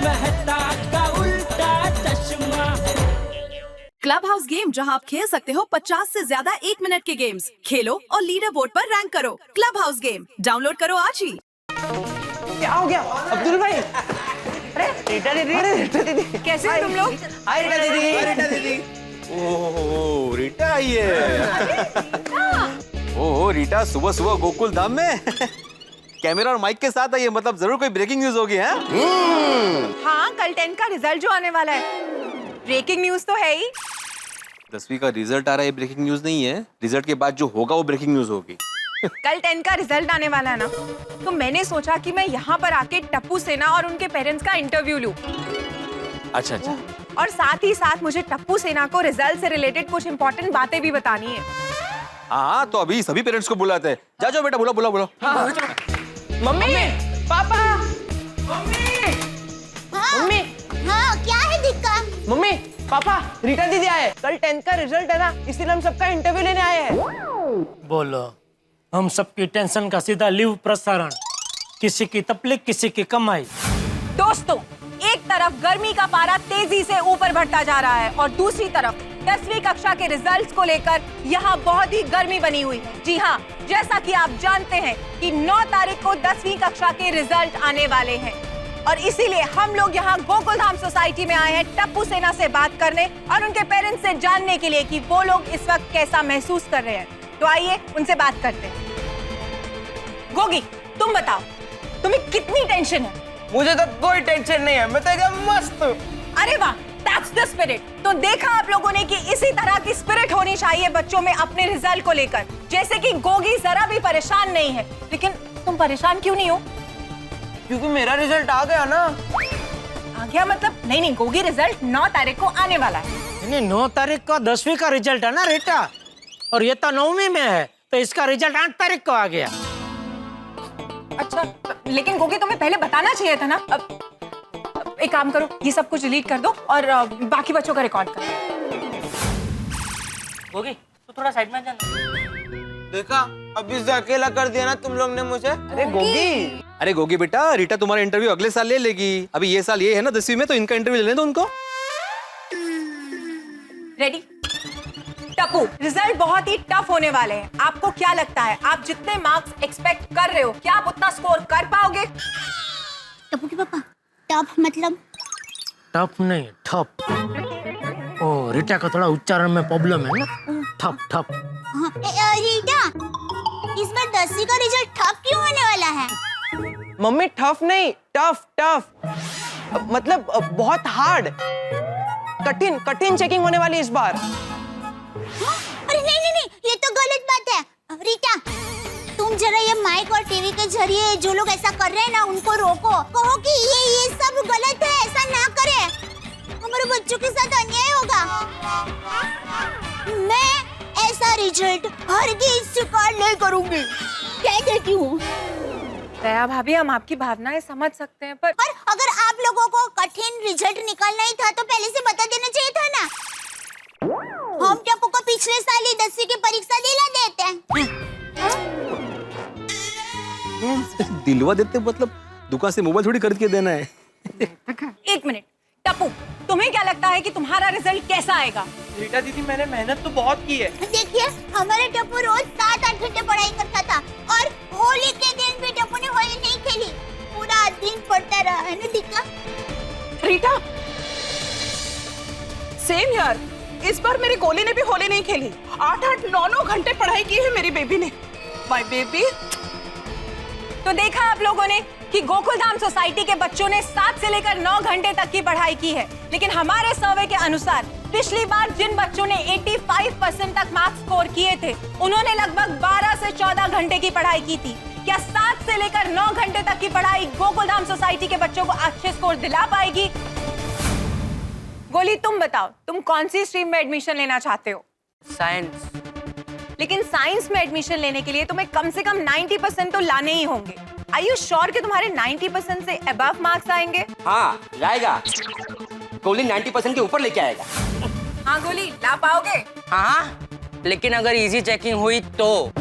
मेहता का उल्टा चश्मा। क्लब हाउस गेम, जहां आप खेल सकते हो 50 से ज्यादा 1 मिनट के गेम्स। खेलो और लीडर बोर्ड पर रैंक करो। क्लब हाउस गेम डाउनलोड करो आज ही। क्या हो गया अब्दुल भाई? अरे रीटा दीदी, अरे रीटा दीदी, कैसे हो तुम लोग? हाय रीटा दीदी, रीटा दीदी। ओह रीटा आई है। ओह रीटा सुबह सुबह गोकुल धाम में कैमरा और माइक के साथ आई है, मतलब जरूर कोई ब्रेकिंग न्यूज होगी है? हाँ, कल 10 का रिजल्ट जो आने वाला है, ब्रेकिंग न्यूज तो है ही। 10वीं का रिजल्ट आ रहा है, ब्रेकिंग न्यूज नहीं है। रिजल्ट के बाद जो होगा वो ब्रेकिंग न्यूज होगी। कल 10 का रिजल्ट आने वाला है ना, तो मैंने सोचा कि मैं यहाँ पर आके टप्पू सेना और उनके पेरेंट्स का इंटरव्यू लूं। अच्छा अच्छा। और साथ ही साथ मुझे टप्पू सेना को रिजल्ट से रिलेटेड कुछ इंपॉर्टेंट बातें भी बतानी है। हाँ तो अभी सभी पेरेंट्स को बुलाते हैं। जा जाओ बेटा, बुला बुला बुला। मम्मी, पापा, मम्मी, मम्मी, हाँ क्या है दिक्कत? मम्मी, पापा, रीटा दीदी आए। कल 10 का रिजल्ट है ना, इसीलिए हम सबका इंटरव्यू लेने आए हैं। बोलो, हम सबकी टेंशन का सीधा लीव प्रसारण, किसी की तकलीफ किसी की कमाई। दोस्तों, एक तरफ गर्मी का पारा तेजी से ऊपर बढ़ता जा रहा है और दूसरी तरफ 10वीं कक्षा के रिजल्ट्स को लेकर यहाँ बहुत ही गर्मी बनी हुई है। जी हाँ, जैसा कि आप जानते हैं कि 9 तारीख को 10वीं कक्षा के रिजल्ट आने वाले हैं और इसीलिए हम लोग यहाँ गोकुल धाम सोसाइटी में आए हैं टप्पू सेना से बात करने और उनके पेरेंट्स से जानने के लिए कि वो लोग इस वक्त कैसा महसूस कर रहे हैं। तो आइए उनसे बात करते हैं। गोगी, तुम बताओ, तुम्हें कितनी टेंशन है? मुझे तो कोई टेंशन नहीं है, मैं तो एकदम मस्त हूँ। अरे वाह, दैट्स द स्पिरिट। तो देखा आप लोगों ने कि इसी तरह की स्पिरिट होनी चाहिए बच्चों में अपने रिजल्ट को लेकर। जैसे कि गोगी जरा भी परेशान नहीं है, लेकिन तुम परेशान क्यों नहीं हो? क्योंकि मेरा रिजल्ट आ गया ना। आ गया मतलब? नहीं, गोगी रिजल्ट 9 तारीख को आने वाला है। नहीं, 9 तारीख को 10वीं का रिजल्ट है ना रीटा, और ये तो 9वीं में है, तो इसका रिजल्ट 8 तारीख को आ गया। अच्छा, लेकिन गोगी तुम्हें पहले बताना चाहिए था ना। अब एक काम करो, ये सब कुछ डिलीट कर दो और बाकी बच्चों का रिकॉर्ड करो। गोगी, तू थोड़ा साइड में जाना। देखा, अभी से अकेला कर दिया ना तुम लोग ने मुझे। अरे गोगी, अरे गोगी बेटा, रीटा तुम्हारा इंटरव्यू अगले साल ले लेगी। अभी ये साल ये है ना 10वीं में, तो इनका इंटरव्यू लेने दो उनको। रेडी? टप्पू, रिजल्ट बहुत ही टफ होने वाले हैं। आपको क्या लगता है, आप जितने मार्क्स एक्सपेक्ट कर रहे हो, क्या आप उतना स्कोर कर पाओगे? टप्पू के पापा, टफ मतलब? टफ नहीं, ठप। ओ रीटा का थोड़ा उच्चारण में प्रॉब्लम है ना, ठप ठप। हाँ, रीटा, इस बार 10वीं का रिजल्ट टफ क्यों होने वाला है? मम्मी टफ नहीं, टफ टफ मतलब बहुत हार्ड, कठिन कठिन चेकिंग होने वाली इस बार। अरे नहीं, ये तो गलत बात है। रीटा, तुम जरा ये माइक और टीवी के जरिए जो लोग ऐसा कर रहे हैं ना, उनको रोको। कहो कि ये सब गलत है, ऐसा ना करे, हमारे बच्चों के साथ अन्याय होगा। मैं ऐसा रिजल्ट हरगिज़ स्वीकार नहीं करूंगी, कह देती हूँ। दया भाभी, हम आपकी भावनाएं समझ सकते हैं, पर अगर आप लोगों को कठिन रिजल्ट निकालना ही था तो पहले से बता देना चाहिए था ना। हम टप्पू को पिछले साल ही 10वीं की परीक्षा दिला देते हैं। दिलवा देते मतलब दुकान से मोबाइल थोड़ी खरीद के देना है। एक मिनट, टप्पू, तुम्हें क्या लगता है कि तुम्हारा रिजल्ट कैसा आएगा? रीटा दीदी, मैंने मेहनत तो बहुत की है। देखिए, हमारे टप्पू रोज 7-8 घंटे पढ़ाई करता था और होली के दिन भी टप्पू ने होली नहीं खेली, पूरा दिन पढ़ता रहा है ना। दिखा रीटा, सेम यार, इस बार मेरी गोली ने भी होली नहीं खेली। 8-8, 9-9 घंटे पढ़ाई की है मेरी बेबी ने। My baby. तो देखा आप लोगों ने कि गोकुल धाम सोसाइटी के बच्चों ने 7 से लेकर 9 घंटे तक की पढ़ाई की है, लेकिन हमारे सर्वे के अनुसार पिछली बार जिन बच्चों ने 85% तक मार्क्स स्कोर किए थे, उन्होंने लगभग 12 से 14 घंटे की पढ़ाई की थी। क्या 7 से लेकर 9 घंटे तक की पढ़ाई गोकुल धाम सोसाइटी के बच्चों को अच्छे स्कोर दिला पाएगी? गोली, तुम बताओ, तुम कौन सी स्ट्रीम में एडमिशन लेना चाहते हो? साइंस। लेकिन साइंस में एडमिशन लेने के लिए तुम्हें कम से कम 90% तो लाने ही होंगे। Are you sure कि तुम्हारे 90% से अबव मार्क्स आएंगे? हाँ, लाएगा। गोली 90% के ऊपर लेके आएगा। हाँ गोली, ला पाओगे? हाँ, लेकिन अगर इजी चेकिंग हुई तो।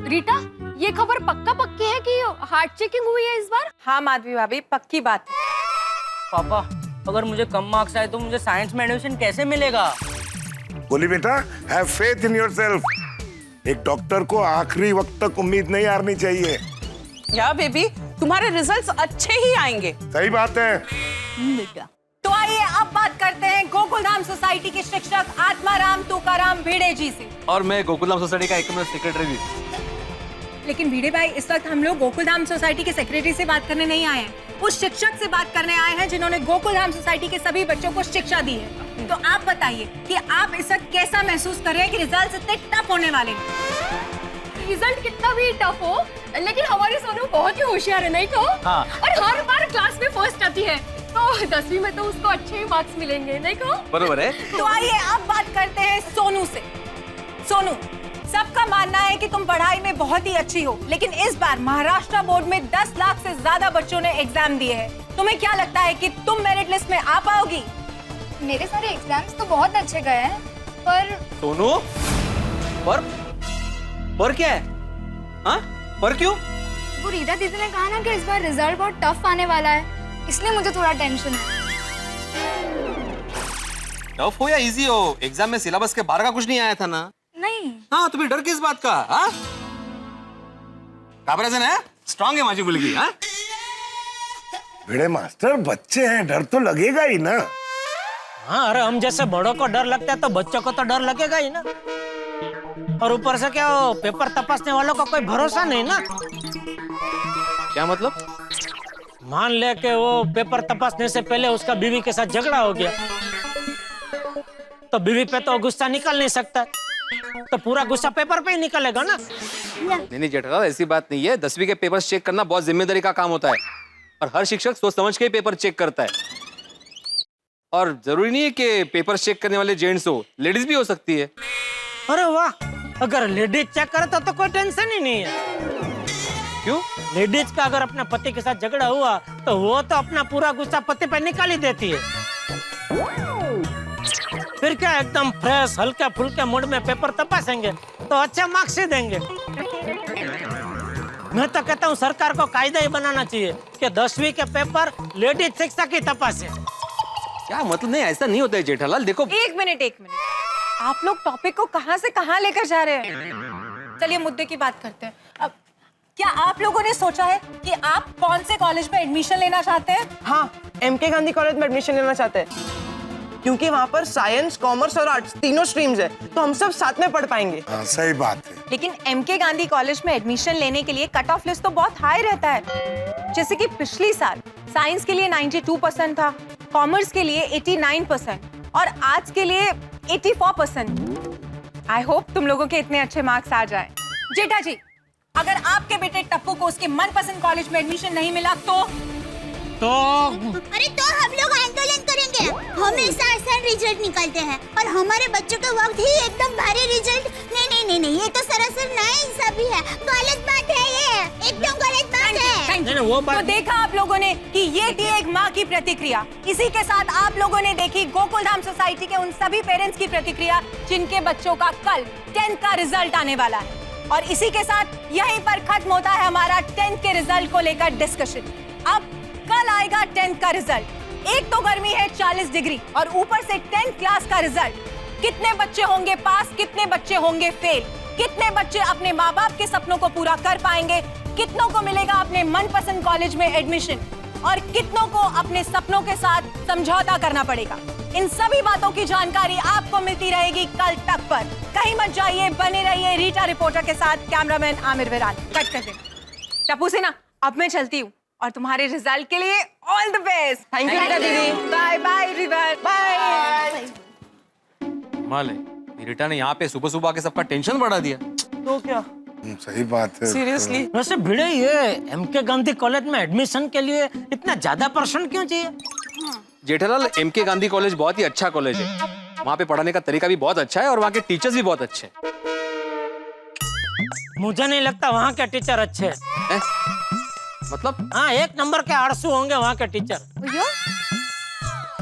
रीटा, ये खबर पक्का पक्की है कि हार्ट चेकिंग हुई है इस बार? हाँ माधवी भाभी, पक्की बात है। पापा, अगर मुझे कम मार्क्स आए तो मुझे साइंस में एडमिशन कैसे मिलेगा? बोली बेटा, हैव फेथ इन योरसेल्फ। एक डॉक्टर को आखिरी वक्त तक उम्मीद नहीं हारनी चाहिए। या बेबी, तुम्हारे रिजल्ट्स अच्छे ही आएंगे। सही बात है बेटा। तो आइए अब बात करते हैं गोकुलधाम सोसाइटी के शिक्षक आत्माराम तुकाराम भिड़े जी से। और मैं गोकुलधाम सोसाइटी का एकमात्र सेक्रेटरी भी। लेकिन भिड़े भाई, इस वक्त हम लोग गोकुलधाम सोसाइटी के सेक्रेटरी से बात करने नहीं आए हैं, उस शिक्षक से बात करने आए हैं जिन्होंने गोकुलधाम सोसाइटी के सभी बच्चों को शिक्षा दी है। तो आप बताइए कि आप इस वक्त कैसा महसूस कर रहे हैं कि रिजल्ट इतने टफ होने वाले हैं? रिजल्ट कितना भी टफ हो, लेकिन हमारी सोनू बहुत ही होशियार है, नहीं कहो? हाँ। और हर बार क्लास में फर्स्ट आती है, तो 10वीं में तो उसको अच्छे ही मार्क्स मिलेंगे, नहीं कहो? बरोबर है। तो आइए अब बात करते हैं सोनू से। सोनू, सबका मानना है कि तुम पढ़ाई में बहुत ही अच्छी हो, लेकिन इस बार महाराष्ट्र बोर्ड में 10 लाख से ज्यादा बच्चों ने एग्जाम दिए हैं। तुम्हें क्या लगता है कि तुम मेरिट लिस्ट में आ पाओगी? मेरे सारे एग्जाम्स तो बहुत अच्छे गए हैं, पर सोनू, पर क्या है? हाँ, पर क्यों? वो रीता दीदी ने कहा ना कि इस बार रिजल्ट बहुत टफ आने वाला है, इसलिए मुझे थोड़ा टेंशन है। टफ हो या इजी हो, एग्जाम में सिलेबस के बाहर का कुछ नहीं आया था ना? नहीं। हाँ, तुम्हें डर किस बात का? हाँ, काबराजन है, स्ट्रांग है माजी बुलगी। हाँ, भिड़े मास्टर, बच्चे हैं, डर तो लगेगा ही ना। हाँ, अरे हम जैसे बड़ों को डर लगता है तो बच्चों को तो डर लगेगा ही ना। और ऊपर से क्या, वो पेपर तपासने वालों का कोई भरोसा नहीं ना। क्या मतलब? मान ले कि वो पेपर तपासने से पहले उसका बीवी के साथ झगड़ा हो गया, तो बीवी पे तो गुस्सा निकल नहीं सकता, तो पूरा गुस्सा पेपर पे ही निकलेगा ना। नहीं जेठालाल, ऐसी बात नहीं है। 10वीं के पेपर चेक करना बहुत जिम्मेदारी का काम होता है, और हर शिक्षक सोच समझ के ही पेपर चेक करता है। और जरूरी नहीं है कि पेपर चेक करने वाले जेंट्स हो, लेडीज भी हो सकती है। अरे वाह, अगर लेडीज चेक करे तो कोई टेंशन ही नहीं है। क्यों? लेडीज का अगर अपने पति के साथ झगड़ा हुआ तो वो तो अपना पूरा गुस्सा पति पे निकाल ही देती है। फिर क्या, एकदम फ्रेश हल्के फुल्के मूड में पेपर तपासेंगे तो अच्छे मार्क्स ही देंगे। मैं तो कहता हूँ सरकार को कायदा ही बनाना चाहिए कि 10वीं के पेपर लेडीज शिक्षक ही तपासे। क्या मतलब? नहीं, ऐसा नहीं होता है जेठालाल। देखो, एक मिनट, आप लोग टॉपिक को कहां से कहां लेकर जा रहे हैं? चलिए मुद्दे की बात करते हैं। अब क्या आप लोगों ने सोचा है कि आप कौन से कॉलेज में एडमिशन लेना चाहते हैं? हाँ, एमके गांधी कॉलेज में एडमिशन लेना चाहते हैं, क्योंकि वहाँ पर साइंस, कॉमर्स और आर्ट्स तीनों स्ट्रीम्स है, तो हम सब साथ में पढ़ पाएंगे। हाँ, सही बात है। लेकिन एमके गांधी कॉलेज में एडमिशन लेने के लिए कट ऑफ लिस्ट तो बहुत हाई रहता है। जैसे कि पिछली साल साइंस के लिए 92% था, कॉमर्स के लिए 89% और आर्ट्स के लिए 84%। आई होप तुम लोगों के इतने अच्छे मार्क्स आ जाए। जेठा जी, अगर आपके बेटे टप्पू को उसके मनपसंद कॉलेज में एडमिशन नहीं मिला तो अरे तो हम लोग आंदोलन करेंगे। हमेशा आसान रिजल्ट निकलते हैं और हमारे बच्चों के वक्त ही एकदम भारी रिजल्ट। नहीं, ये तो सरासर नाइंसाफी है, गलत बात है, ये एकदम गलत बात है। वो तो देखा आप लोगों ने कि ये थी एक माँ की प्रतिक्रिया। इसी के साथ आप लोगों ने देखी गोकुलधाम सोसाइटी के उन सभी पेरेंट्स की प्रतिक्रिया जिनके बच्चों का कल 10th का रिजल्ट आने वाला है। और इसी के साथ यहीं पर खत्म होता है हमारा 10th के रिजल्ट को लेकर डिस्कशन। अब कल आएगा 10th का रिजल्ट। एक तो गर्मी है 40 डिग्री और ऊपर से 10th क्लास का रिजल्ट। कितने बच्चे होंगे पास, कितने बच्चे होंगे फेल, कितने बच्चे अपने माँ बाप के सपनों को पूरा कर पाएंगे, कितनों को मिलेगा अपने मनपसंद कॉलेज में एडमिशन और कितनों को अपने सपनों के साथ समझौता करना पड़ेगा। इन सभी बातों की जानकारी आपको मिलती रहेगी कल तक पर। कहीं मत जाइए, बने रहिए रीटा रिपोर्टर के साथ। कैमरामैन आमिर विरान, कट कर दे। टप्पू सिन्हा, अब मैं चलती हूँ और तुम्हारे रिजल्ट के लिए all the best. Thank you दीदी। Bye bye river, bye. माले, रीटा ने यहाँ पे सुबह सुबह आके सबका टेंशन बढ़ा दिया। तो क्या, सही बात है। सीरियसली। वैसे भिड़े, ये एमके गांधी कॉलेज में एडमिशन के लिए इतना ज्यादा % क्यों चाहिए? जेठालाल, एमके गांधी कॉलेज बहुत ही अच्छा कॉलेज है। वहाँ पे पढ़ाने का तरीका भी बहुत अच्छा है और वहाँ के टीचर्स भी बहुत अच्छे हैं। मुझे नहीं लगता वहाँ के टीचर अच्छे हैं। मतलब? हाँ, 1 नंबर के आड़सू होंगे वहाँ के टीचर,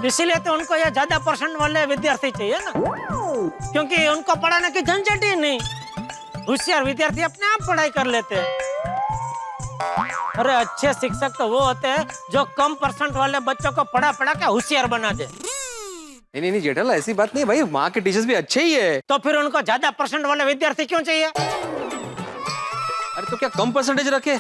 इसीलिए तो उनको ये ज्यादा % वाले विद्यार्थी चाहिए ना, क्योंकि उनको पढ़ाने की झंझट ही नहीं। होशियार विद्यार्थी अपने आप पढ़ाई कर लेते हैं। अरे अच्छे शिक्षक तो वो होते हैं जो कम परसेंट वाले बच्चों को पढ़ा पढ़ा के होशियार बना दे। नहीं जेठालाल, ऐसी बात नहीं भाई, वहाँ के टीचर्स भी अच्छे ही है। तो फिर उनको ज्यादा परसेंट वाले विद्यार्थी क्यों चाहिए? अरे तो क्या कम परसेंटेज रखे?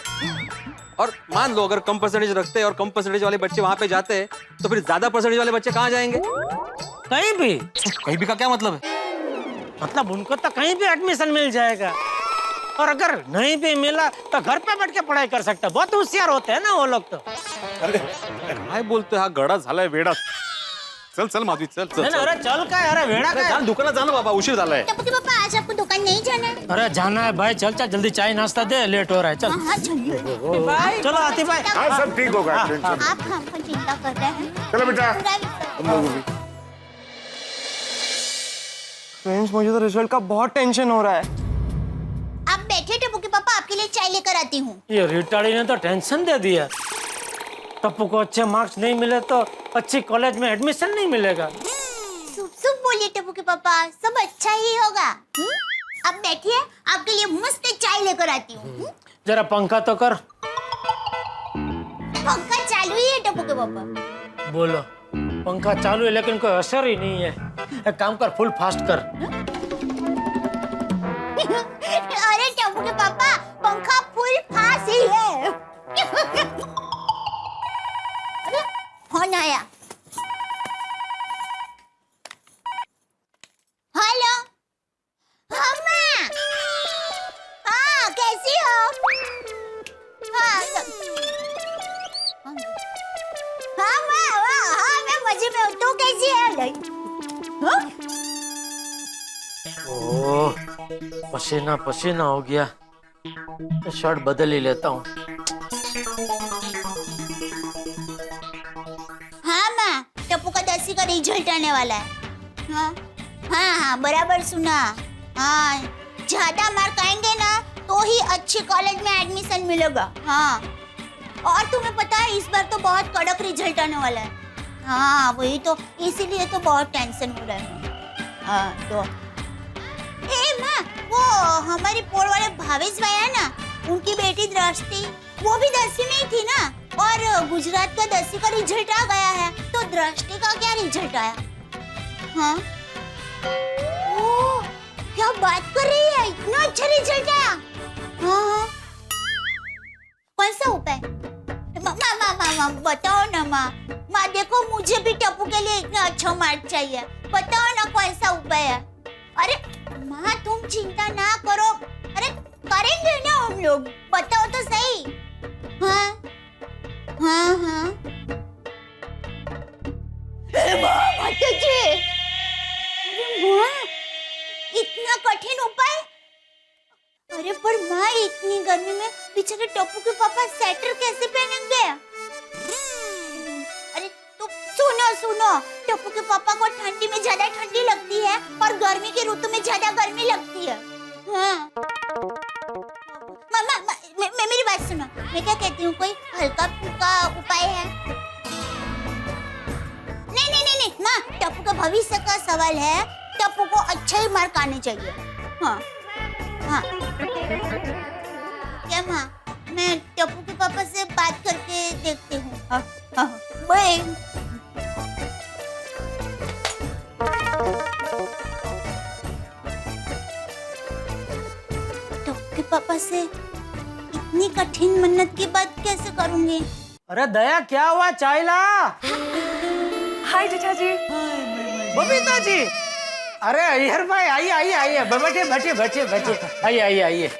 और मान लो अगर कम परसेंटेज रखते और कम परसेंटेज वाले बच्चे वहाँ पे जाते तो फिर ज्यादा परसेंटेज वाले बच्चे कहाँ जाएंगे? कहीं भी। कहीं भी का क्या मतलब है? मतलब उनको तो कहीं भी एडमिशन मिल जाएगा, और अगर नहीं भी मिला तो घर पे बैठ के पढ़ाई कर सकते हैं। बहुत होशियार होते हैं ना वो लोग तो। काय बोलतोय हा गडा झालाय वेडा। चल माधवी चल चल। अरे चल काय, अरे वेडा काय? जान दुकानात जा ना बाबा, उशीर झालाय। टप्पू के पापा आज आपको दुकान नहीं जाना है? अरे जाना है भाई, चल चल जल्दी चाय नाश्ता दे, लेट हो रहा है। चल हाँ चलिए। चलो आती भाई। हाँ सब ठीक होगा। टेंशन आप हमको चिंता कर रहे हैं। चलो बेटा, पूरा विश्वास- तुम लोगों भी। फ्रेंड्स, मुझे तो रिजल्ट का बहुत टेंशन हो रहा है। आप बैठे टप्पू के पापा, आपके लिए चाय लेकर आती हूँ। ये रिटाड़ी ने तो टेंशन दे दिया। टप्पू को अच्छे मार्क्स नहीं मिले तो अच्छी कॉलेज में एडमिशन नहीं मिलेगा। सुप सुप बोलिए टप्पू के पापा, सब अच्छा ही होगा। अब बैठिए, आपके लिए मस्त चाय लेकर आती हूँ। जरा पंखा तो कर। पंखा चालू ही है टप्पू के पापा। बोलो, पंखा चालू है लेकिन कोई असर ही नहीं है। एक काम कर, फुल फास्ट कर। अरे टप्पू के पापा, पंखा फुल फास्ट ही है। अरे, फोन आया। हेलो, हाँ माँ। हाँ कैसी हो? हाँ हाँ माँ, हाँ मैं मजे में हूँ। तू कैसी है? हाँ? ओह, पसीना पसीना हो गया। शर्ट बदल ही लेता हूँ। हाँ माँ, टप्पू का 10वीं का रिजल्ट आने वाला है। हाँ हाँ बराबर सुना। हाँ, ज्यादा मार्क आएंगे ना तो ही अच्छी कॉलेज में एडमिशन मिलेगा। हाँ, और तुम्हें पता है इस बार तो बहुत कड़क रिजल्ट आने वाला है। हाँ वही तो, इसीलिए तो बहुत टेंशन हो रहा है। हाँ तो माँ, वो हमारी पोल वाले भावेश भाई है ना, उनकी बेटी दृष्टि, वो भी 10वीं में ही थी ना, और गुजरात का 10वीं का रिजल्ट आ गया है। तो दृष्टि का क्या रिजल्ट आया? हाँ, ओह, क्या बात कर रही है, इतना अच्छा रिजल्ट आया। हाँ, कौन सा उपाय? माँ बताओ ना माँ। देखो मुझे भी टप्पू के लिए इतना अच्छा मार्क चाहिए, बताओ ना कौन सा उपाय है। अरे माँ तुम चिंता ना करो, अरे करेंगे ना हम लोग, बताओ तो सही। हाँ हाँ हाँ इतना कठिन उपाय? अरे पर माँ इतनी गर्मी में बेचारे टप्पू के पापा स्वेटर कैसे पहनेंगे? अरे तो सुनो, टप्पू के पापा को ठंडी में ज्यादा ठंडी लगती है और गर्मी की ऋतु में ज्यादा गर्मी लगती है। हाँ। मामा मेरी बात सुनो, मैं क्या कहती हूँ, कोई हल्का फुल्का उपाय है? नहीं माँ, टप्पू का भविष्य का सवाल है, टप्पू को अच्छे ही मार्क आने चाहिए। हाँ हाँ क्या माँ, मैं टप्पू के पापा से बात करके देखती हूँ। हाँ बाय। टप्पू के पापा से इतनी कठिन मन्नत की बात कैसे करूँगी? अरे दया, क्या हुआ? चाय ला। हाय जेठा जी। बबीता जी, अरे अय्यर भाई आइए, बैठिए, आइए।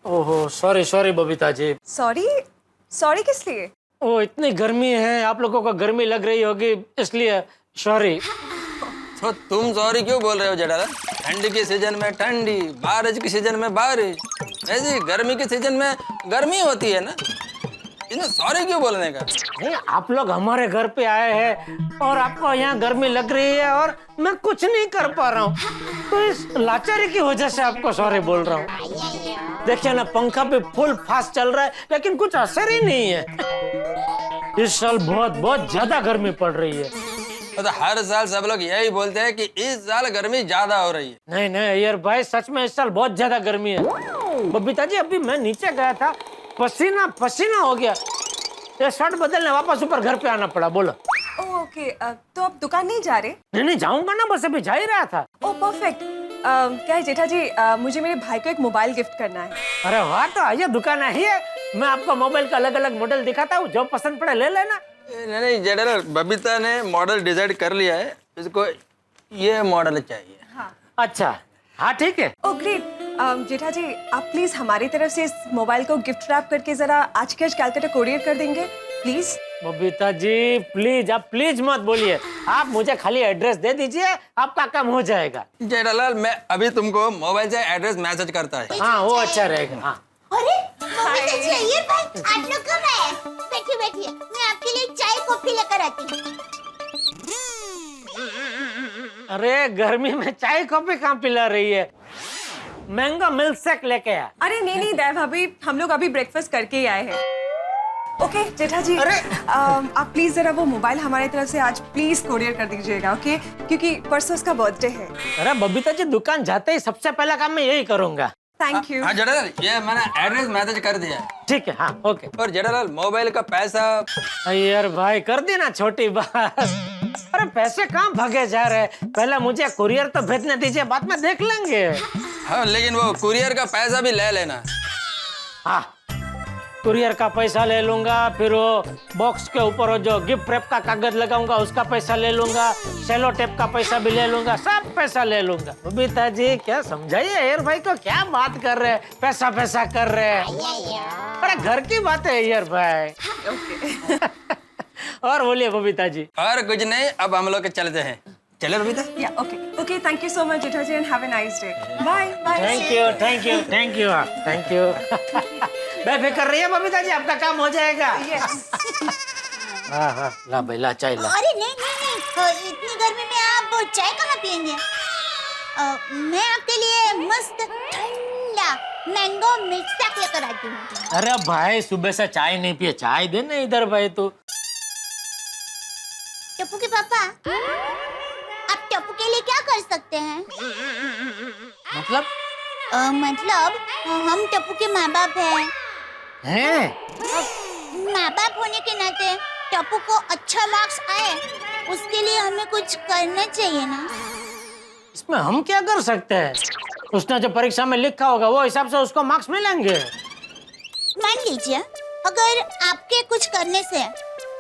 ओहो सॉरी बबीता जी। सॉरी किस लिए? ओ इतनी गर्मी है, आप लोगों को गर्मी लग रही होगी इसलिए सॉरी। तो तुम सॉरी क्यों बोल रहे हो जेठालाल? ठंडी के सीजन में ठंडी, बारिश के सीजन में बारिश, ऐसी गर्मी के सीजन में गर्मी होती है ना, इसमें सॉरी क्यों बोलने का? नहीं, आप लोग हमारे घर पे आए हैं और आपको यहाँ गर्मी लग रही है और मैं कुछ नहीं कर पा रहा हूँ, तो इस लाचारी की वजह से आपको सॉरी बोल रहा हूँ। देखिए ना, पंखा पे फुल फास्ट चल रहा है लेकिन कुछ असर ही नहीं है। इस साल बहुत ज्यादा गर्मी पड़ रही है। तो हर साल सब लोग यही बोलते हैं कि इस साल गर्मी ज्यादा हो रही है। नहीं नहीं अय्यर भाई, सच में इस साल बहुत ज्यादा गर्मी है। बबीता जी अभी मैं नीचे गया था, पसीना पसीना हो गया, ये शर्ट बदलने वापस ऊपर घर पे आना पड़ा। बोलो। ओके, तो आप दुकान नहीं जा रहे? नहीं जाऊंगा ना, बस अभी जा ही रहा था। ओह परफेक्ट। क्या है जेठा जी, मुझे मेरे भाई को एक मोबाइल गिफ्ट करना है। अरे वाह, तो आइए दुकान आइए, मैं आपको मोबाइल का अलग अलग मॉडल दिखाता हूँ, जो पसंद पड़े ले लेना। नहीं जेठा, बबीता ने मॉडल डिसाइड कर लिया है, इसको ये मॉडल चाहिए। हाँ। अच्छा हाँ ठीक है। Oh great. जेठा जी आप प्लीज हमारी तरफ से इस मोबाइल को गिफ्ट रैप करके जरा आज के आज कैलकाटा कोरियर कर देंगे प्लीज। बबीता जी प्लीज, आप प्लीज मत बोलिए, आप मुझे खाली एड्रेस दे दीजिए, आपका काम हो जाएगा। जेठालाल मैं अभी तुमको मोबाइल से एड्रेस मैसेज करता है। हाँ वो अच्छा रहेगा। हाँ अरे बबीता जी, ये भाई आप लोग कब आए? बैठिए बैठिए, मैं आपके लिए चाय कॉफी लेकर आती हूँ। अरे गर्मी में चाय कॉफी कहाँ पिला रही है, मैंगो मिल्क शेक लेके आ। अरे नहीं दया भाभी, हम लोग अभी ब्रेकफास्ट करके ही आए हैं। ओके जेठा जी, अरे आप प्लीज जरा वो मोबाइल हमारी तरफ से आज प्लीज कोरियर कर दीजिएगा, ओके? क्योंकि परसों उसका बर्थडे है। अरे बबीता जी दुकान जाते ही सबसे पहला काम मैं यही करूंगा। Thank you. हाँ जेठालाल, ये मैंने एड्रेस मैसेज कर दिया है। ठीक है हाँ ओके। और जेठालाल मोबाइल का पैसा। यार भाई कर दी ना छोटी बात। अरे पैसे कहाँ भागे जा रहे हैं, पहले मुझे कुरियर तो भेजने दीजिए, बाद में देख लेंगे। हाँ लेकिन वो कुरियर का पैसा भी ले लेना। हाँ कुरियर का पैसा ले लूंगा, फिर वो बॉक्स के ऊपर जो गिफ्ट रैप का कागज लगाऊंगा उसका पैसा ले लूंगा, सेलो टेप का पैसा भी ले लूंगा, सब पैसा ले लूंगा। बबीता जी क्या समझाइए यार भाई को, क्या बात कर रहे हैं, पैसा पैसा कर रहे हैं। अरे घर की बात है यार भाई। और बोलिए बबीता जी। और कुछ नहीं, अब हम लोग चलते हैं। चले बबीता? या okay thank you so much Jetha ji and have a nice day. Bye bye. Thank you. बेफिक्र रहिए बबीता जी, आपका काम हो जाएगा। हाँ ला भाई ला चाय ला। अरे नहीं, इतनी गर्मी में आप चाय कहाँ पियेंगे? मैं आपके लिए मस्त ठंडा मैंगो मिल्क शेक लेकर आती हूँ। अरे भाई सुबह से चाय नहीं पिए, चाय दे ना इधर भाई। तू टप्पू के पापा, आप टप्पू के लिए क्या कर सकते हैं? मतलब हम टप्पू के माँ बाप हैं। माँ बाप होने के नाते टप्पू को अच्छा मार्क्स आए, उसके लिए हमें कुछ करना चाहिए ना। इसमें हम क्या कर सकते हैं, उसने जो परीक्षा में लिखा होगा वो हिसाब से उसको मार्क्स मिलेंगे। मान लीजिए अगर आपके कुछ करने से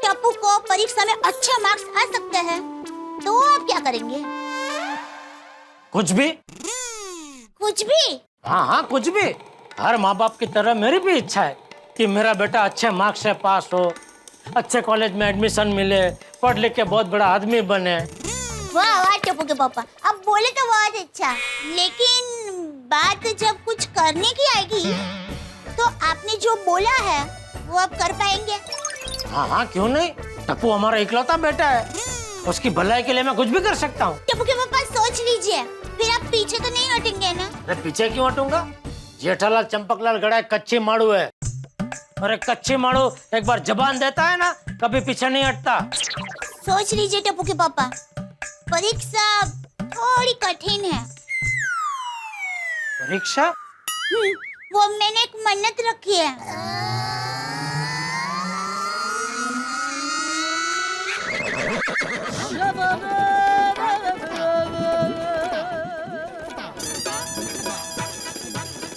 टप्पू को परीक्षा में अच्छा मार्क्स आ सकते हैं, तो आप क्या करेंगे? कुछ भी। हाँ कुछ भी। हर माँ बाप की तरह मेरी भी इच्छा है कि मेरा बेटा अच्छे मार्क्स से पास हो, अच्छे कॉलेज में एडमिशन मिले, पढ़ लिख के बहुत बड़ा आदमी बने। वाह टप्पू के पापा, आप बोले तो बहुत अच्छा, लेकिन बात जब कुछ करने की आएगी तो आपने जो बोला है वो आप कर पाएंगे? हाँ क्यों नहीं, टप्पू हमारा इकलौता बेटा है, उसकी भलाई के लिए मैं कुछ भी कर सकता हूँ। टप्पू के पापा सोच लीजिए, फिर आप पीछे तो नहीं हटेंगे ना? अरे पीछे क्यों हटूंगा, जेठालाल चंपकलाल गड़ा कच्ची माड़ू है। अरे कच्ची माड़ू एक बार जबान देता है ना, कभी पीछे नहीं हटता। सोच लीजिए टप्पू के पापा, परीक्षा थोड़ी कठिन है। परीक्षा? वो मैंने एक मन्नत रखी है।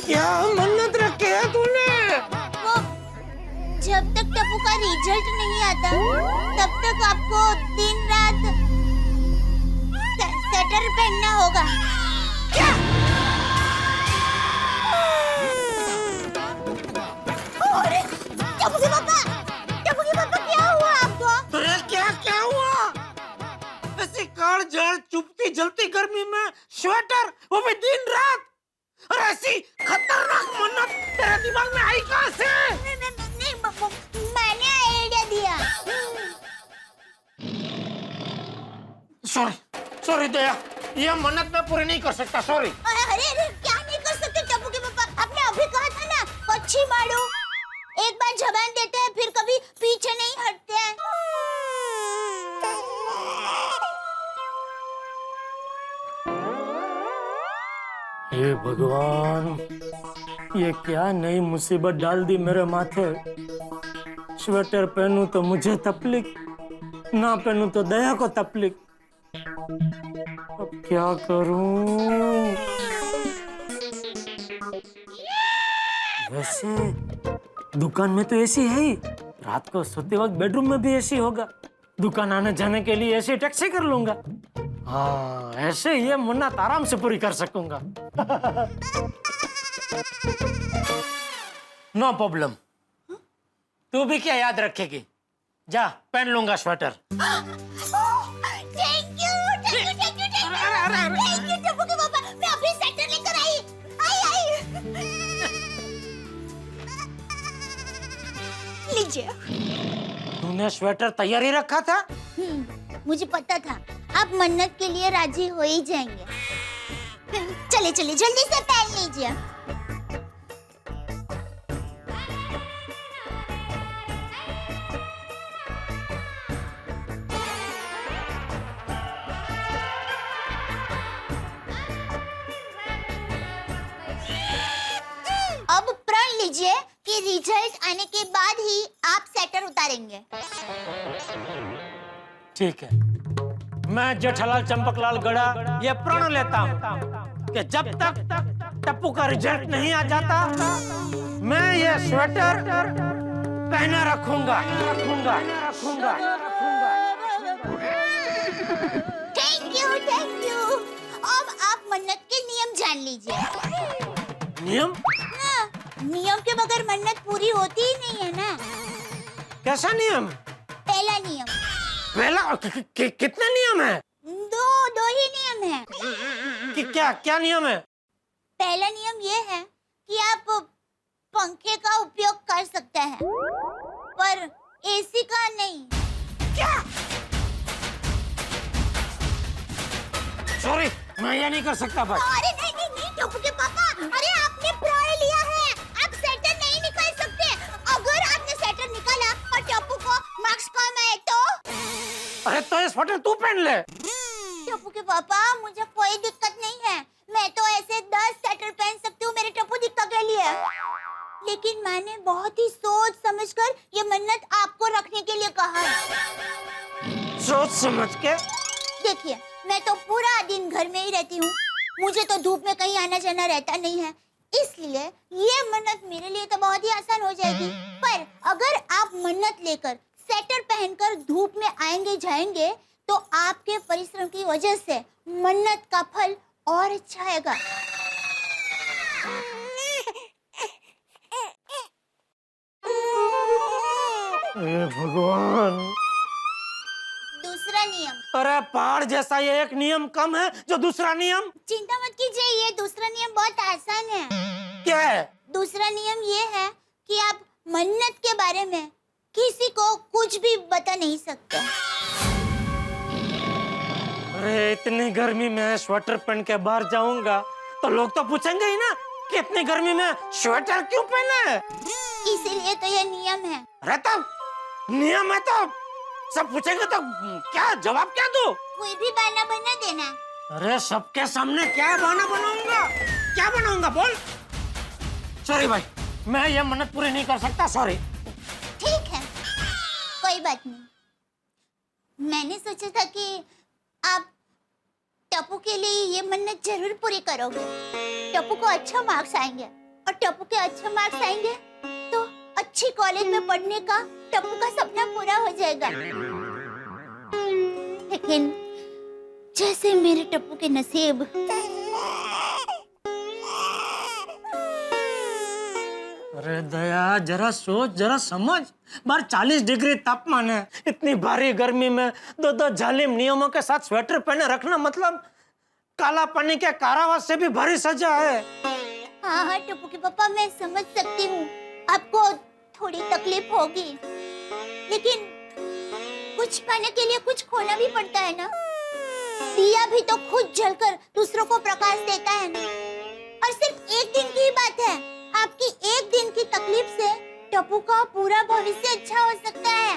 क्या मन्नत रखी है तूने? वो जब तक टप्पू का रिजल्ट नहीं आता तब तक आपको दिन रात स्वेटर पहनना होगा। क्या? अरे टप्पू के पापा क्या हुआ आपको? अरे क्या हुआ? ऐसी काल-जाल चुभती जलती गर्मी में स्वेटर, वो भी दिन रात। और ऐसी खतरनाक मन्नत तेरे दिमाग में आई कहाँ से? नहीं, मैंने आइडिया दिया। सॉरी दया, ये मन्नत मैं पूरी नहीं कर सकता, सॉरी। अरे क्या नहीं कर सकते टप्पू के पापा, आपने अभी कहा था ना कच्ची मारू, एक बार जबान देते हैं फिर कभी पीछे नहीं हटते हैं। हे भगवान, ये क्या नई मुसीबत डाल दी मेरे माथे। स्वेटर पहनूं तो मुझे तकलीफ, ना पहनूं तो दया को तकलीफ। अब क्या करूं? वैसे दुकान में तो एसी है ही, रात को सोते वक्त बेडरूम में भी एसी होगा। दुकान आने जाने के लिए ऐसे टैक्सी कर लूंगा। हाँ, ऐसे ये मन्नत आराम से पूरी कर सकूंगा। No problem. तू भी क्या याद रखेगी? जा, पहन लूंगा स्वेटर। थैंक यू टप्पू के पापा। मैं अभी स्वेटर लेकर आई। लीजिए। तूने स्वेटर तैयार ही रखा था? मुझे पता था आप मन्नत के लिए राजी हो ही जाएंगे। चले चले जल्दी से पहन लीजिए। अब प्रण लीजिए कि रिजल्ट आने के बाद ही आप स्वेटर उतारेंगे। ठीक है, मैं जेठालाल चंपकलाल गड़ा ये प्रण लेता हूँ कि जब तक टप्पू का रिजल्ट नहीं आ जाता, मैं ये स्वेटर पहने रखूंगा। Thank you. अब आप मन्नत के नियम जान लीजिए। नियम? हाँ, नियम के बगैर मन्नत पूरी होती ही नहीं है ना। कैसा नियम? पहला नियम। पहला? कितने नियम है? दो ही नियम है। क्या नियम है? पहला नियम ये है कि आप पंखे का उपयोग कर सकते हैं, पर एसी का नहीं। क्या? सॉरी, मैं ये नहीं कर सकता भाई। अरे नहीं टप्पू के पापा, अरे आपने प्रण लिया है, आप स्वेटर नहीं निकाल सकते। अगर आपने स्वेटर निकाला और टप्पू को मार्क्स कम आए तो? अरे तो ये स्वेटर तू पहन ले। टप्पू के पापा, मुझे कोई दिक्कत नहीं है। मैं तो ऐसे 10 स्वेटर पहन सकती हूँ मेरे टप्पू दिक्कत के लिए। लेकिन मैंने बहुत ही सोच समझकर ये मन्नत आपको रखने के लिए कहा है। सोच समझ के? देखिए, मैं तो पूरा दिन घर में ही रहती हूँ, मुझे तो धूप में कहीं आना जाना रहता नहीं है, इसलिए ये मन्नत मेरे लिए तो बहुत ही आसान हो जाएगी। पर अगर आप मन्नत लेकर स्वेटर पहनकर धूप में आएंगे जाएंगे तो आपके परिश्रम की वजह से मन्नत का फल और अच्छा आएगा। भगवान। दूसरा नियम। अरे पहाड़ जैसा ये एक नियम कम है जो दूसरा नियम। चिंता मत कीजिए, ये दूसरा नियम बहुत आसान है। क्या है? दूसरा नियम ये है कि आप मन्नत के बारे में किसी को कुछ भी बता नहीं सकते। अरे इतनी गर्मी में स्वेटर पहन के बाहर जाऊंगा तो लोग तो पूछेंगे ही ना कि इतनी गर्मी में स्वेटर क्यों पहना है। इसीलिए तो ये नियम है। अरे तो नियम है तो सब पूछेंगे तो क्या जवाब क्या दूं? कोई भी बहाना बना देना। अरे सबके सामने क्या बहाना बनाऊंगा? क्या बनाऊंगा बोल? सॉरी भाई, मैं ये मन्नत पूरी नहीं कर सकता, सॉरी। ठीक है, कोई बात नहीं। मैंने सोचा था कि आप टप्पू के लिए ये मन्नत जरूर पूरी करोगे। टप्पू को अच्छा मार्क्स आएंगे और टप्पू के अच्छे मार्क्स आएंगे तो अच्छी कॉलेज में पढ़ने का टप्पू का सपना पूरा हो जाएगा। लेकिन जैसे मेरे टप्पू के नसीब। अरे दया, जरा सोच, जरा समझ। बाहर 40 डिग्री तापमान है, इतनी भारी गर्मी में दो जालिम नियमों के साथ स्वेटर पहने रखना मतलब काला पानी के कारावास से भी भारी सजा है। हाँ टप्पू के पापा, मैं समझ सकती हूँ आपको थोड़ी तकलीफ होगी, लेकिन कुछ पाने के लिए कुछ खोना भी पड़ता है ना। दिया भी तो खुद जलकर दूसरों को प्रकाश देता है ना। और सिर्फ एक दिन की बात है, आपकी एक दिन की तकलीफ से टप्पू का पूरा भविष्य अच्छा हो सकता है।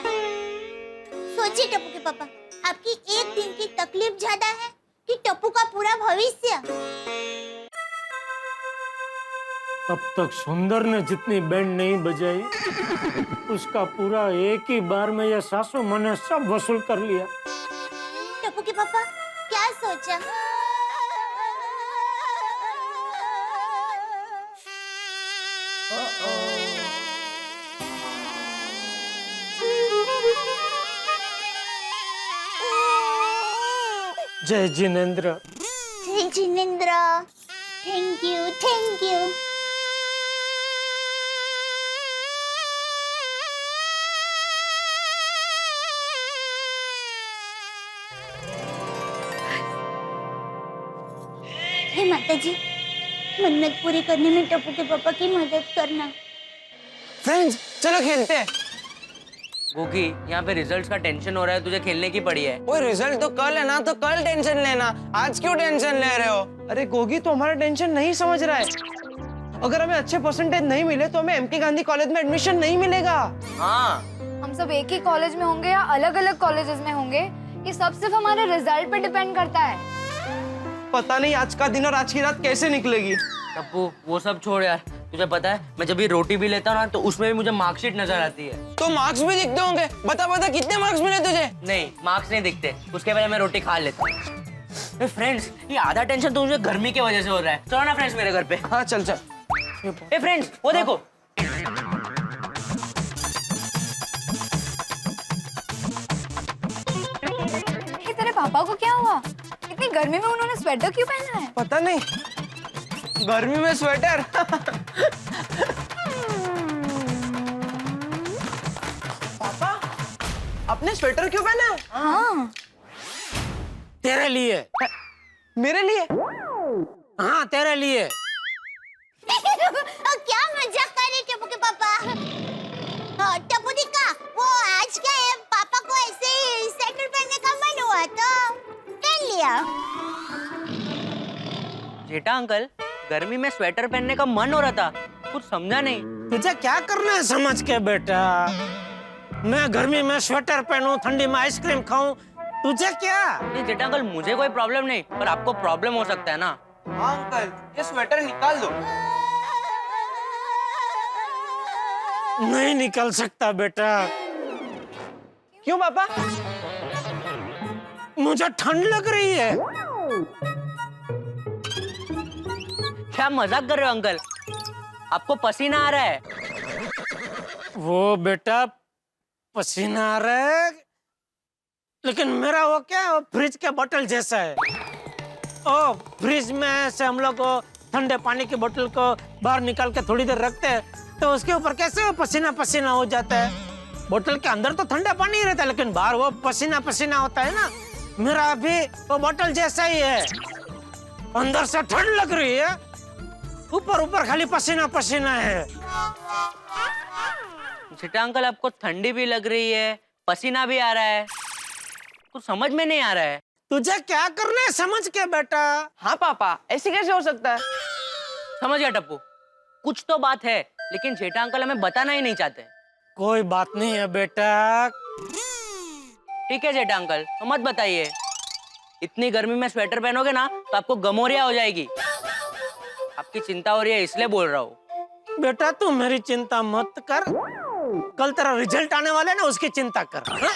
सोचिए टप्पू के पापा, आपकी एक दिन की तकलीफ ज्यादा है कि टप्पू का पूरा भविष्य? तब तक सुंदर ने जितनी बैंड नहीं बजाई उसका पूरा एक ही बार में ये सासू मैंने सब वसूल कर लिया। टप्पू के पापा क्या सोचा? जय जिनेंद्र। जय Jinendra. Thank you, thank you. हे माता जी, मन्नत पूरी करने में टप्पू के पापा की मदद करना। फ्रेंड्स चलो खेलते हैं। गोगी, यहाँ पे रिजल्ट्स का टेंशन हो रहा है, तुझे खेलने की पड़ी है। ओए रिजल्ट तो कल है ना, तो कल टेंशन लेना, आज क्यों टेंशन ले रहे हो? अरे गोगी तो हमारा टेंशन नहीं समझ रहा है। अगर हमें अच्छे परसेंटेज नहीं मिले तो हमें एमके गांधी कॉलेज में एडमिशन नहीं मिलेगा। हाँ, हम सब एक ही कॉलेज में होंगे या अलग अलग कॉलेजेस में होंगे, ये सब सिर्फ हमारे रिजल्ट पे डिपेंड करता है। पता नहीं आज का दिन और आज की रात कैसे निकलेगी। टप्पू वो सब छोड़ यार, तुझे पता है मैं जब ये रोटी भी लेता हूँ ना तो उसमें भी मुझे मार्कशीट नजर आती है। तो मार्क्स भी दिखते होंगे, बता कितने मार्क्स मिले तुझे? नहीं, मार्क्स नहीं दिखते, उसके पहले मैं रोटी खा लेता हूँ। फ्रेंड्स, ये आधा टेंशन तो मुझे गर्मी की वजह से हो रहा है। चलो ना फ्रेंड्स मेरे घर पे। हाँ चल चल। ए फ्रेंड्स, वो देखो। ये तेरे पापा को क्या हुआ? इतनी गर्मी में उन्होंने स्वेटर क्यों पहना है? पता नहीं, गर्मी में स्वेटर। पापा आपने स्वेटर क्यों पहना है? हाँ, तेरे लिए। मेरे लिए? हाँ तेरे लिए। क्या मजाक कर रहे टप्पू के पापा? हाँ, टप्पू दिक्का, वो आज क्या है, पापा को ऐसे ही स्वेटर पहनने का मन हुआ तो पहन लिया। जेठा अंकल, गर्मी में स्वेटर पहनने का मन हो रहा था, कुछ समझा नहीं। तुझे क्या करना है समझ के बेटा? मैं गर्मी में स्वेटर पहनूं, ठंडी में आइसक्रीम खाऊं, तुझे क्या? नहीं जेठा अंकल, मुझे कोई प्रॉब्लम नहीं, पर आपको प्रॉब्लम हो सकता है ना। हाँ अंकल, ये स्वेटर निकाल दो। नहीं निकल सकता बेटा। क्यों पापा? मुझे ठंड लग रही है। क्या मजाक कर रहे हो अंकल? आपको पसीना आ रहा है। वो बेटा पसीना आ रहा है, लेकिन मेरा वो क्या, वो फ्रिज के बोतल जैसा है। ओ फ्रिज में से हम लोग ठंडे पानी की बोतल को बाहर निकाल के थोड़ी देर रखते हैं तो उसके ऊपर कैसे वो पसीना पसीना हो जाता है। बोतल के अंदर तो ठंडा पानी ही रहता है, लेकिन बाहर वो पसीना पसीना होता है ना। मेरा भी वो बोतल जैसा ही है, अंदर से ठंड लग रही है, ऊपर ऊपर खाली पसीना पसीना है। जेठा अंकल, आपको ठंडी भी लग रही है, पसीना भी आ रहा है, कुछ समझ में नहीं आ रहा है। तुझे क्या करना है समझ के बेटा? हाँ पापा, ऐसे कैसे हो सकता है? समझ गया टप्पू, कुछ तो बात है, लेकिन जेठा अंकल हमें बताना ही नहीं चाहते। कोई बात नहीं है बेटा। ठीक है जेठा अंकल, तो मत बताइए। इतनी गर्मी में स्वेटर पहनोगे ना तो आपको गमोरिया हो जाएगी। आपकी चिंता हो रही है इसलिए बोल रहा हूँ। बेटा तू मेरी चिंता मत कर, कल तेरा रिजल्ट आने वाला है ना, उसकी चिंता कर। हाँ?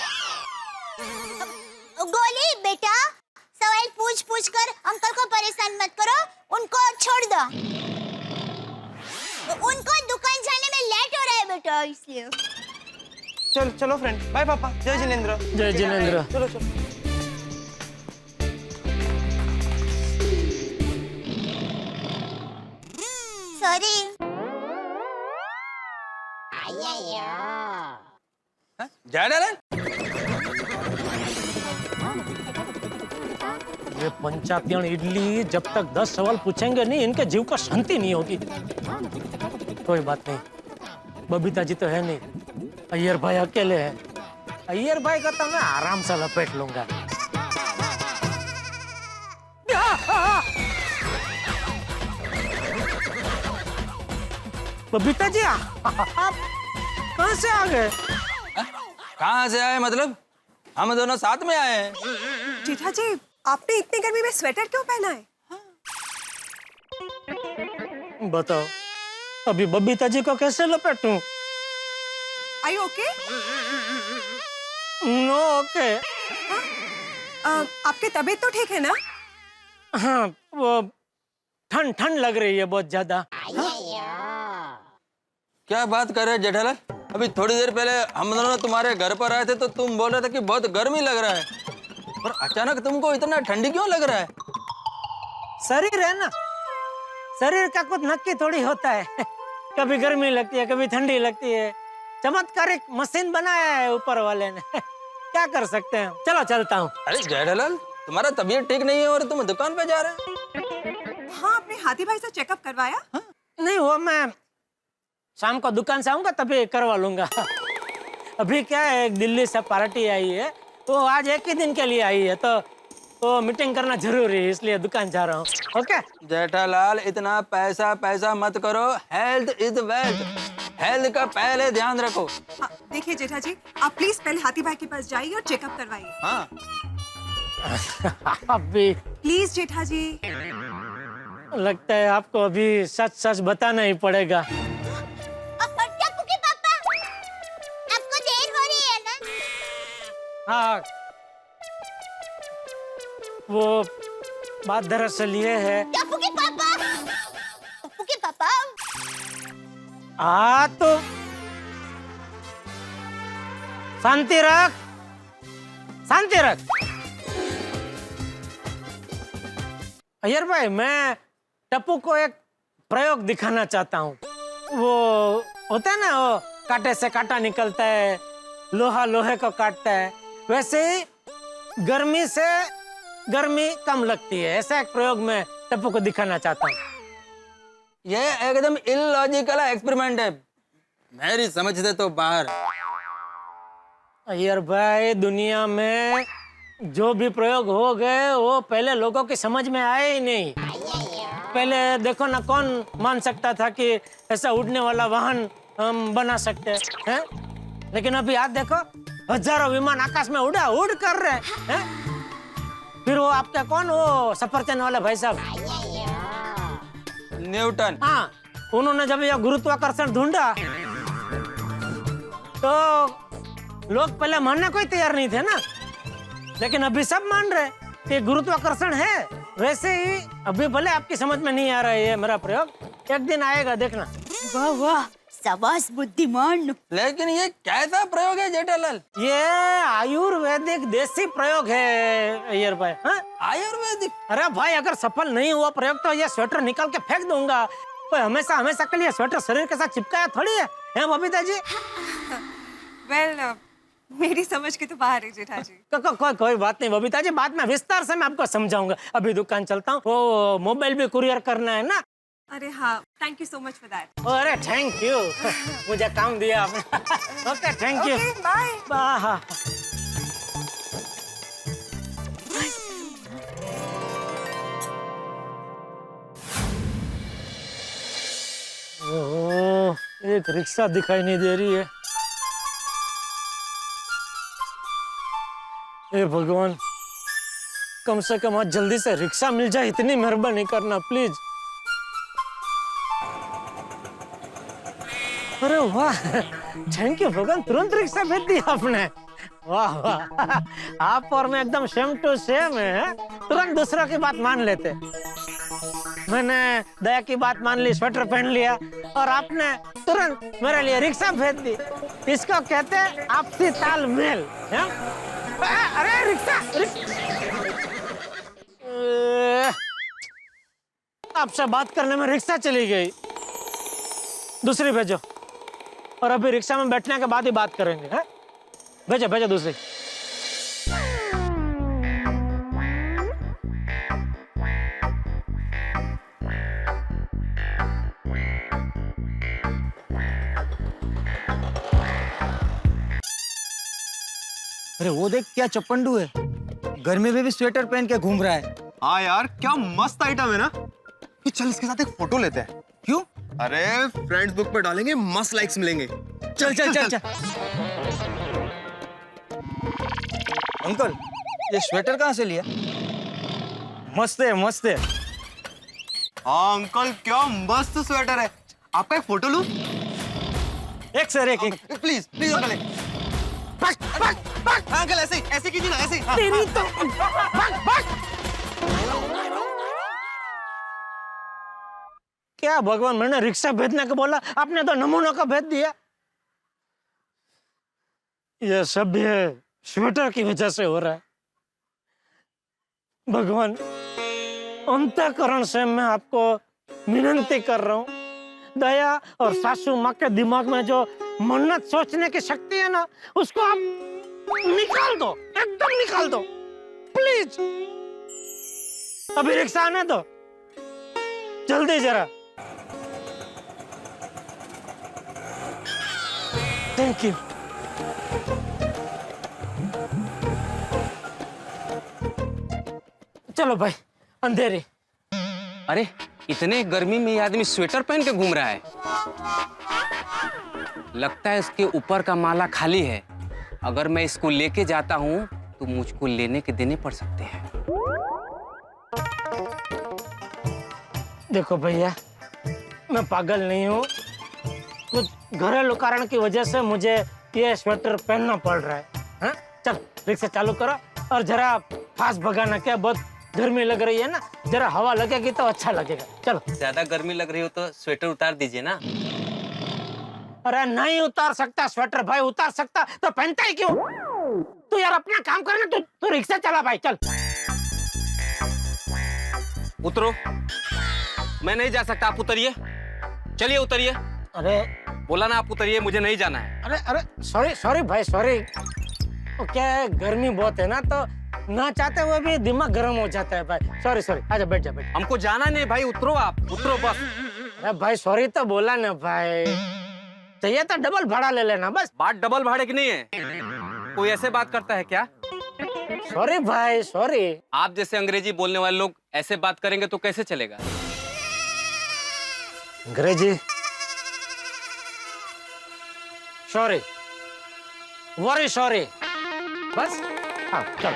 गोली बेटा, सवाल पूछ पूछ कर अंकल को परेशान मत करो, उनको छोड़ दो। उनको दुकान जाने में लेट हो रहा है बेटा, इसलिए। चलो चलो फ्रेंड, बाय पापा। जय जिनेंद्र। जय जिनेंद्र। चलो चलो। सॉरी। जा डाला? ये पंचायत इडली जब तक 10 सवाल पूछेंगे नहीं, इनके जीव को शांति नहीं होगी। कोई बात नहीं, बबीता जी तो है नहीं, अय्यर भाई अकेले हैं। अय्यर भाई का तो मैं आराम से लपेट लूंगा। बबीता जी आप कहाँ से आ गए? कहाँ से आए मतलब? हम दोनों साथ में आए हैं। जेठा जी, आपने इतनी गर्मी में स्वेटर क्यों पहना है? बताओ, अभी बबीता जी को कैसे लपेटूं? Are you okay? No okay. आपकी तबीयत तो ठीक है ना? हाँ, वो ठंड ठंड लग रही है बहुत ज्यादा। क्या बात कर रहे हैं जेठालाल? अभी थोड़ी देर पहले हम दोनों तुम्हारे घर पर आए थे तो तुम बोल रहे थे कि बहुत गर्मी लग रहा है, और अचानक तुमको इतना ठंडी क्यों लग रहा है? शरीर है ना, शरीर का कुछ नक्की थोड़ी होता है। कभी गर्मी लगती है, कभी ठंडी लगती है। चमत्कारिक मशीन बनाया है ऊपर वाले ने। क्या कर सकते हैं, चलो चलता हूँ। अरे जेठालाल, तुम्हारा तबीयत ठीक नहीं है और तुम दुकान पे जा रहे हो? हाँ, अपने हाथी भाई से चेकअप करवाया? नहीं, वो मैं शाम को दुकान से आऊंगा तभी करवा लूंगा। अभी क्या है, एक दिल्ली से पार्टी आई है, वो आज एक ही दिन के लिए आई है, तो मीटिंग करना जरूरी है, इसलिए दुकान जा रहा हूँ। ओके जेठालाल, इतना पैसा पैसा मत करो, हेल्थ इज वेल्थ, हेल्थ का पहले ध्यान रखो। हाँ, देखिए जेठा जी, आप प्लीज पहले हाथी भाई के पास जाइए और चेकअप करवाइए। हाँ अभी प्लीज जेठा जी। लगता है आपको अभी सच सच बताना ही पड़ेगा। टप्पू के पापा, आपको देर हो रही है ना? हाँ, वो बात दरअसल ये है। टप्पू के पापा, टप्पू के पापा। तो शांति रख, शांति रख। अय्यर भाई, मैं टप्पू को एक प्रयोग दिखाना चाहता हूँ। वो होता है ना, वो कांटे से कांटा निकलता है, लोहा लोहे को काटता है, वैसे ही गर्मी से गर्मी कम लगती है। ऐसा एक प्रयोग मैं टप्पू को दिखाना चाहता हूँ। ये एकदम इलॉजिकल एक्सपेरिमेंट है, मेरी समझ से तो बाहर। अय्यर भाई, दुनिया में जो भी प्रयोग हो गए वो पहले लोगों की समझ में आए ही नहीं। पहले देखो ना, कौन मान सकता था कि ऐसा उड़ने वाला वाहन हम बना सकते हैं? लेकिन अभी आज देखो, हजारों विमान आकाश में उड़ कर रहे हैं। फिर वो आपका कौन, वो सफरचंद वाला भाई साहब न्यूटन, हाँ, उन्होंने जब यह गुरुत्वाकर्षण ढूंढा तो लोग पहले मानने को ही तैयार नहीं थे ना, लेकिन अभी सब मान रहे कि गुरुत्वाकर्षण है। वैसे ही अभी भले आपकी समझ में नहीं आ रहा है ये मेरा प्रयोग, एक दिन आएगा, देखना। वाह वाह, शाबाश बुद्धिमान। लेकिन ये कैसा प्रयोग है जेठालाल? ये आयुर्वेदिक देसी प्रयोग है अय्यर भाई। हाँ, आयुर्वेदिक? अरे भाई, अगर सफल नहीं हुआ प्रयोग तो ये स्वेटर निकाल के फेंक दूंगा। कोई हमेशा हमेशा के लिए स्वेटर शरीर के साथ चिपकाया थोड़ी है, हैं बबीता जी? वेल, मेरी समझ के तो बाहर है जेठा जी। कोई बात नहीं बबीता जी, बाद में विस्तार से मैं आपको समझाऊंगा। अभी दुकान चलता हूँ, वो मोबाइल भी कुरियर करना है ना। अरे हाँ, thank you so much for that. अरे थैंक यू, मुझे काम दिया आपने। Okay, thank you, bye. Bye. Oh, एक रिक्शा दिखाई नहीं दे रही है। हे भगवान, कम से कम आज जल्दी से रिक्शा मिल जाए, इतनी मेहरबानी करना प्लीज। अरे वाह, थैंक यू भगवान, तुरंत रिक्शा भेज दिया आपने। वाह वाह, आप और मैं एकदम सेम टू सेम है। तुरंत दूसरों की बात मान लेते। मैंने दया की बात मान ली, स्वेटर पहन लिया, और आपने तुरंत मेरे लिए रिक्शा भेज दी। इसको कहते हैं आपसी तालमेल। अरे रिक्शा, आपसे बात करने में रिक्शा चली गई, दूसरी भेजो। और अभी रिक्शा में बैठने के बाद ही बात करेंगे। हैं? भेजो भेजो दूसरी। अरे वो देख, क्या चप्पंडू है, गर्मी में भी स्वेटर पहन के घूम रहा है। हाँ यार, क्या मस्त आइटम है ना। कि चल इसके साथ एक फोटो लेते हैं। क्यों? अरे फ्रेंड्स बुक पे डालेंगे, मस्त लाइक्स मिलेंगे। चल चल चल चल। अंकल, ये स्वेटर कहाँ से लिया? मस्त है, मस्त है। हाँ अंकल, क्या मस्त स्वेटर है। आपका एक फोटो लूं? एक सर एक प्लीज प्लीज अंकल अंकल ऐसे कीजिए ना, ऐसे। तेरी तो क्या भगवान, मैंने रिक्शा भेजने को बोला, आपने तो नमूनों का भेज दिया। ये सब भी स्वेटर की वजह से हो रहा है। भगवान, अंतःकरण से मैं आपको विनती कर रहा हूँ, दया और सासू माँ के दिमाग में जो मन्नत सोचने की शक्ति है ना, उसको आप निकाल दो, एकदम निकाल दो प्लीज। अभी रिक्शा आने दो, जल्दी जरा। Thank you. चलो भाई, अंधेरी। अरे इतने गर्मी में ये आदमी स्वेटर पहन के घूम रहा है। लगता है इसके ऊपर का माला खाली है। अगर मैं इसको लेके जाता हूँ तो मुझको लेने के देने पड़ सकते हैं। देखो भैया, मैं पागल नहीं हूँ, कुछ घरेलू कारण की वजह से मुझे ये स्वेटर पहनना पड़ रहा है। हाँ? चल रिक्शा चालू करो और जरा फास्ट भगाना, क्या बहुत गर्मी लग रही है ना, जरा हवा लगेगी तो अच्छा लगेगा। चलो। ज्यादा गर्मी लग रही हो तो स्वेटर उतार दीजिए ना। अरे नहीं उतार सकता स्वेटर भाई, उतार सकता तो पहनता ही क्यों? तू यार अपना काम करना, तू रिक्शा चला भाई, चल। उतरो। मैं नहीं जा सकता, आप उतरिए। चलिए उतरिए। अरे बोला ना आप उतरिए, मुझे नहीं जाना है। अरे सॉरी भाई, सॉरी। क्या है, गर्मी बहुत है ना, तो ना चाहते हुए भी दिमाग गर्म हो जाता है भाई। सॉरी, आजा बैठ जा। हमको जाना नहीं भाई, उतरो आप, उतरो बस। अरे भाई सॉरी तो बोला ना भाई, चाहिए तो डबल भाड़ा ले लेना बस। बात डबल भाड़े की नहीं है। कोई ऐसे बात करता है क्या? सॉरी भाई, सॉरी। आप जैसे अंग्रेजी बोलने वाले लोग ऐसे बात करेंगे तो कैसे चलेगा? अंग्रेजी? Sorry, very sorry. बस हाँ, चल।